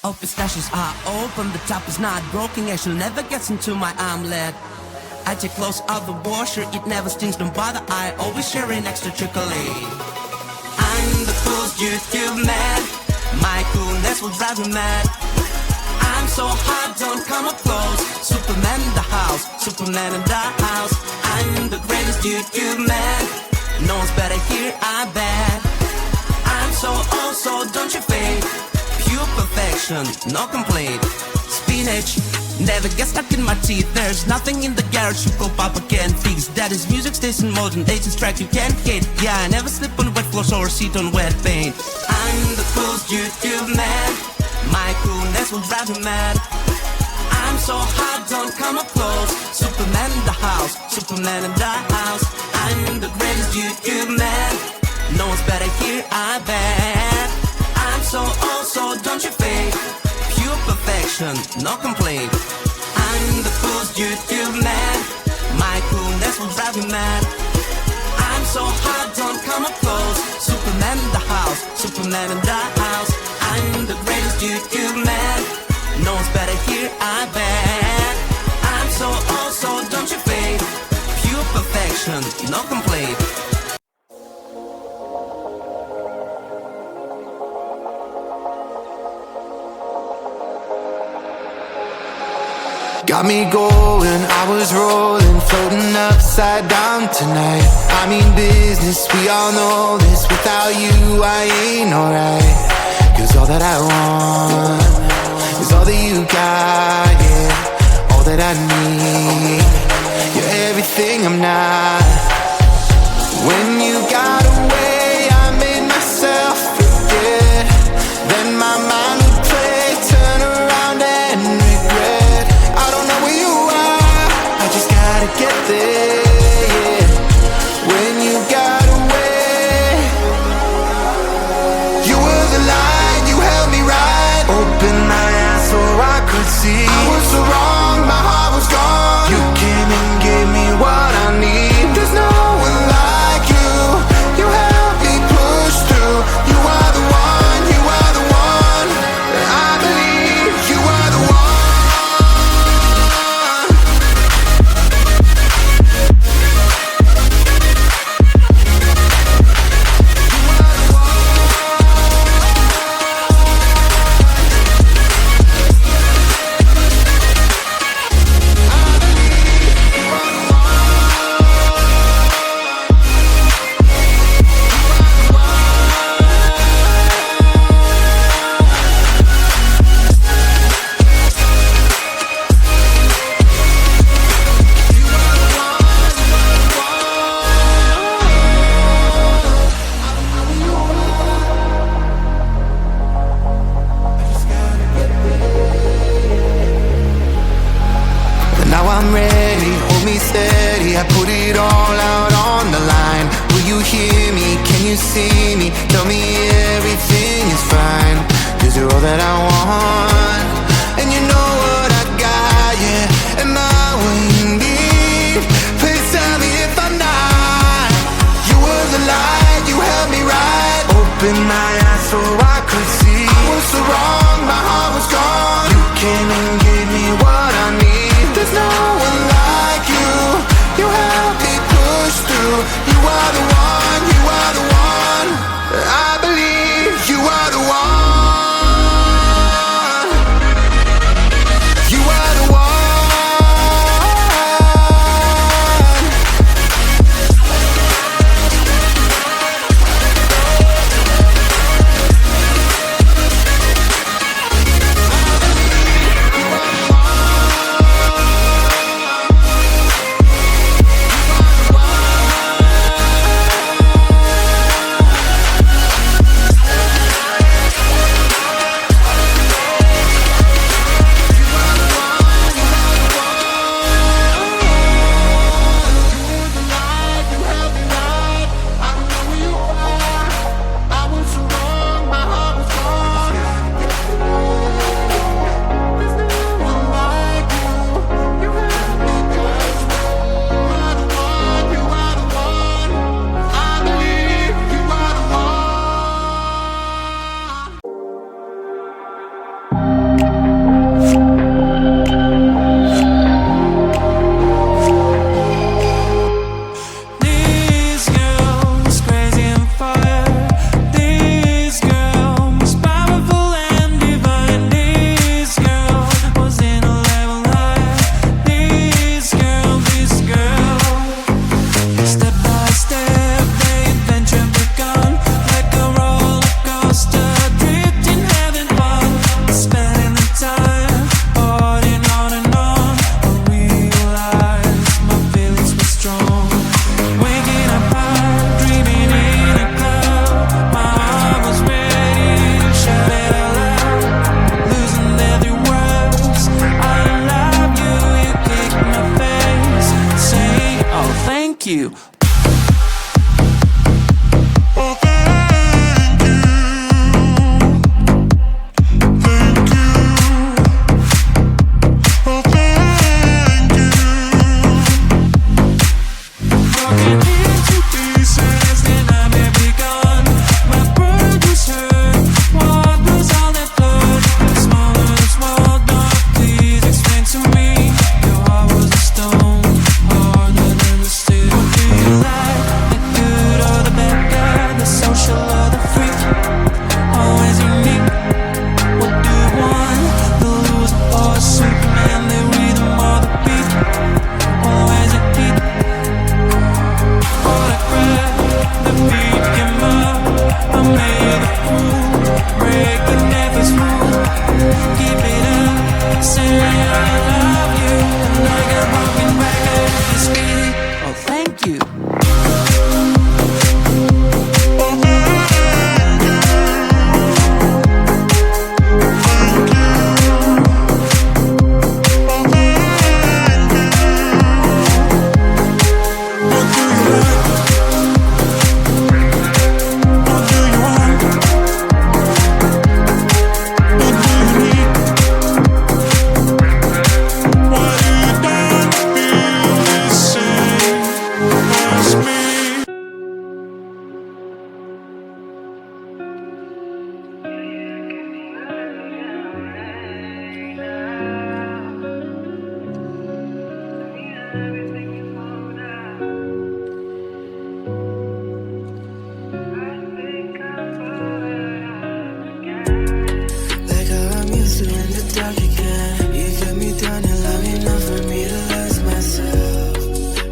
Oh, pistachios are open, the top is not broken, actually never gets into my omelet. I take clothes out the washer, it never stings, don't bother, I always share an extra chocolate. I'm the coolest YouTube man, my coolness will drive you mad. I'm so hot, don't come up close, Superman in the house, Superman in the house. I'm the greatest YouTube man, no one's better here, I bet. I'm so also, don't you fade, pure perfection, no complaint. Spinach never gets stuck in my teeth. There's nothing in the garage you call Papa can't fix. That is music stays in motion, 18 track you can't hit. Yeah, I never slip on wet floors or sit on wet paint. I'm the coolest YouTube man, my coolness will drive you mad. I'm so hot, don't come up close, Superman in the house, Superman in the house. I'm the greatest YouTube man, no one's better here, I bet. I'm so also, don't you fade, pure perfection, no complaint. I'm the coolest YouTube man, my coolness will drive you mad. I'm so hot, don't come up close, Superman in the house, Superman in the house. I'm the greatest YouTube man, no one's better here, I bet. I'm so also, don't you fade, pure perfection, no complaint. Got me going, I was rolling, floating upside down tonight. I mean business, we all know this. Without you, I ain't alright. Cause all that I want is all that you got, yeah. All that I need, you're everything I'm not. When you got away, I made myself forget. Then my mind would play, turn around and regret. I don't know where you are, I just gotta get there, yeah. When you got away, you were the light, you held me right. Open my eyes so I could see. I was so wrong, my heart was gone. You came and gave me what I need. There's no one like you, you helped me push through. You are the one, you are the one. used to in the dark again. You got me down and long enough for me to lose myself.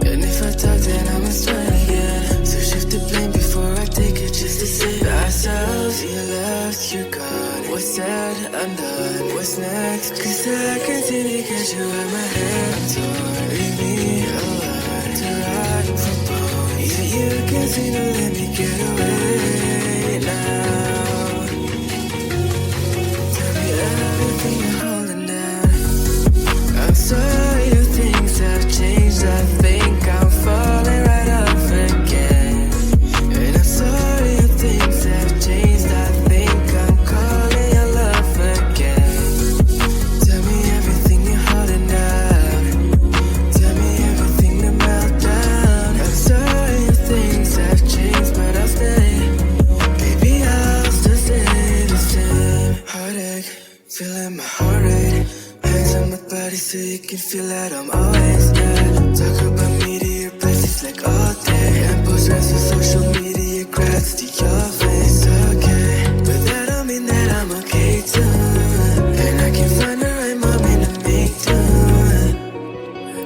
And if I talk, then I must try again. So shift the blame before I take it, just to save ourselves. You left, you're gone. What's said, undone. What's next? Cause I continue to get you out my head. I'm torn, leave me alone to ride for bone. Yeah, you can't seem to let me get away now. Tell me everything you're holding down. I'm sorry if things have changed. I think I'm falling right off again. And I'm sorry if things have changed. I think I'm calling your love again. Tell me everything you're holding down. Tell me everything to melt down. I'm sorry if things have changed, but I'll stay. Baby, I'll still stay the same. Heartache, feeling my heart rate. Hands on my body so you can feel that I'm always there. Talk about me to your places like all day. And post rest on social media, grabs to your face. Okay, but that don't mean that I'm okay too. And I can find the right moment to make do.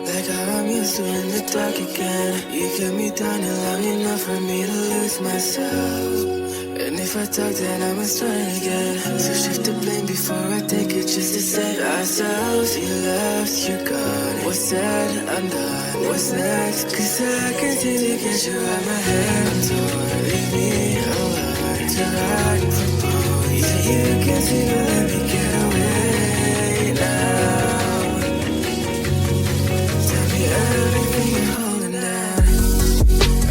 Like how I'm used to in the dark again. You got me down and long enough for me to lose myself. And if I talk, then I must try again. So shift the blame before I take it, just to save ourselves. You left, you're gone. What's said, undone. What's next? Cause I continue to get you out my head. I'm torn, leave me alone to ride for bone. Yeah, you can't seem to let me get away now. Tell me everything you're holding down.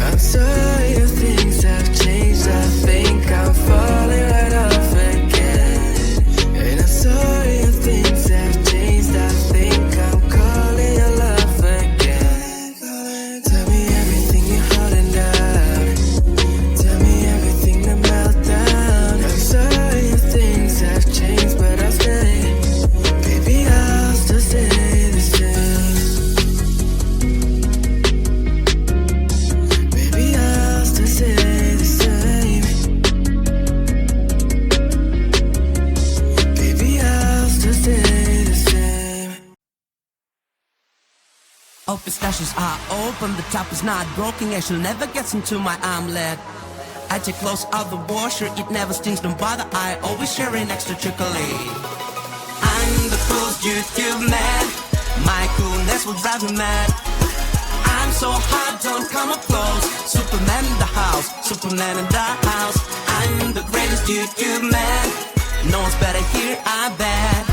I'm sorry if things have changed. I think I'm falling right off again. And I'm sorry if things have changed. I think I'm calling your love again. Tell me everything you're holding down. Tell me everything to melt down. I'm sorry if things have changed, but I'll stay. Baby, I'll still stay the same. Baby, I'll still stay the same. Baby, I'll still stay the same. Oh, pistachios are open, the top is not broken. Yeah, she'll never get into my omelet. I take clothes out the washer, it never stings, don't bother. I always share an extra chocolate. I'm the coolest YouTube man. My coolness will drive me mad. I'm so hot, don't come up close. Superman in the house, Superman in the house. I'm the greatest YouTube man. No one's better here, I bet.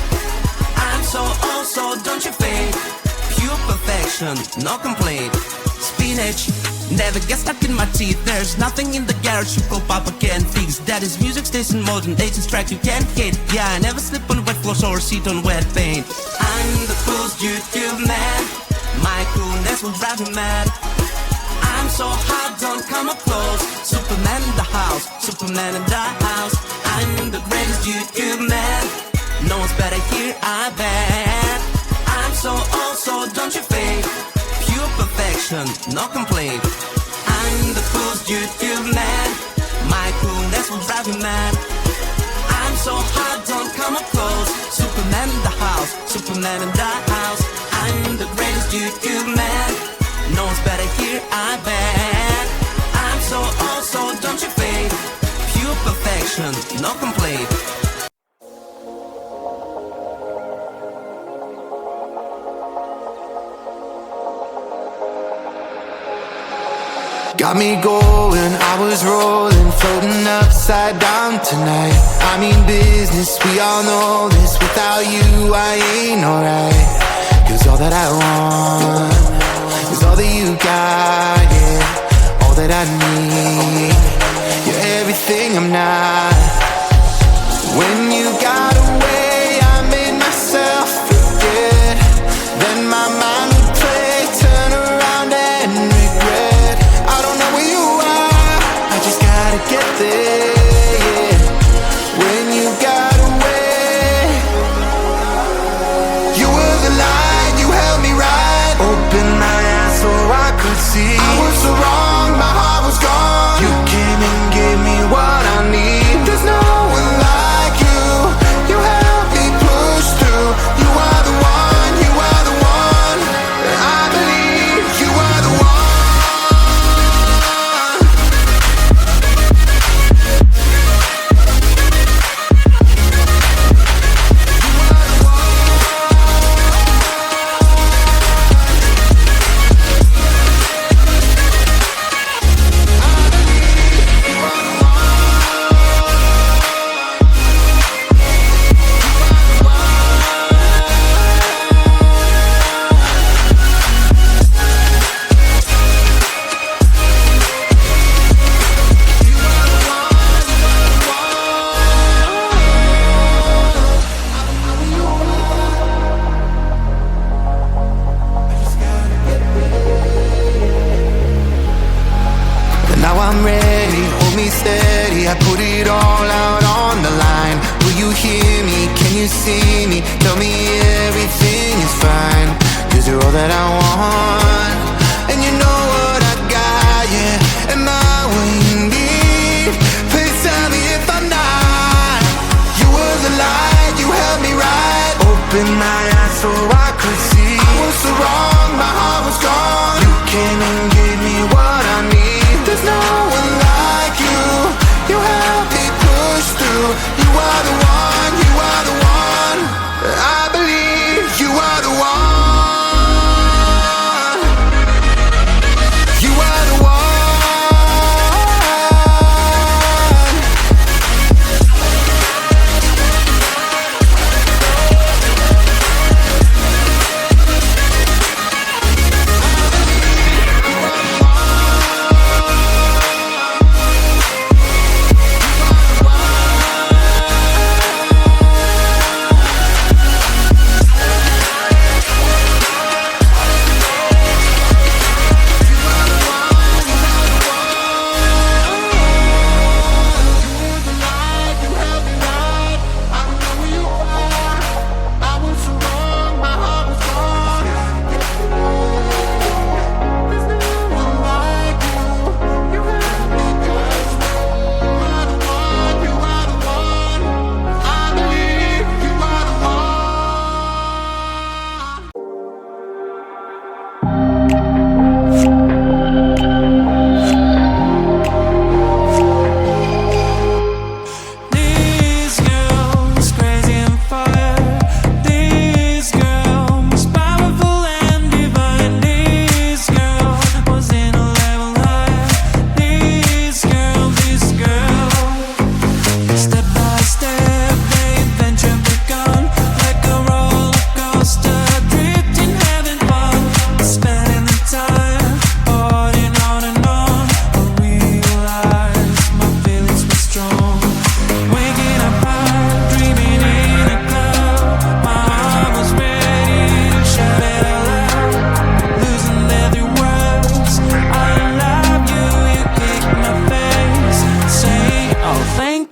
I'm so old, so don't you fade. Pure perfection, no complaint. Spinach never gets stuck in my teeth. There's nothing in the garage you go Papa can't fix. That is music stays in motion, 18 tracks you can't hit. Yeah, I never slip on wet floors or sit on wet paint. I'm the coolest YouTube man. My coolness will drive you mad. I'm so hot, don't come up close. Superman in the house, Superman in the house. I'm the greatest YouTube man. No one's better here, I bet. I'm so old, so don't you fade. Pure perfection, no complaint. I'm the coolest YouTube man. My coolness will drive you mad. I'm so hot, don't come up close. Superman in the house, Superman in the house. I'm the greatest YouTube man. No one's better here, I bet. I'm so old, so don't you fade. Pure perfection, no complaint. Got me going, I was rolling, floating upside down tonight. I mean business, we all know this. Without you, I ain't alright. Cause all that I want is all that you got, yeah. All that I need, you're everything I'm not. When you got away, I made myself forget. Then my mind would play, turn around and regret. I don't know where you are, I just gotta get there, yeah. When you got away, you were the light, you held me right. Open my eyes so I could see. I was so wrong, my heart was gone. You came and gave me what I need. There's hear me? Can you see me? Tell me everything is fine, 'cause you're all that I want. And you know what I got, yeah. Am I what you need? Please tell me if I'm not. You were the light, you held me right. Open my eyes so I could see. I was so wrong, my heart was gone. You came and gave me what I need. There's no one like you. You helped me push through. You are the one, you are the one. I believe you are the one. You are the one.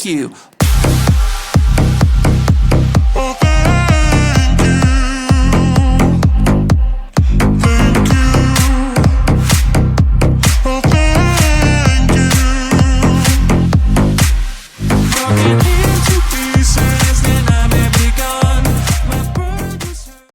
You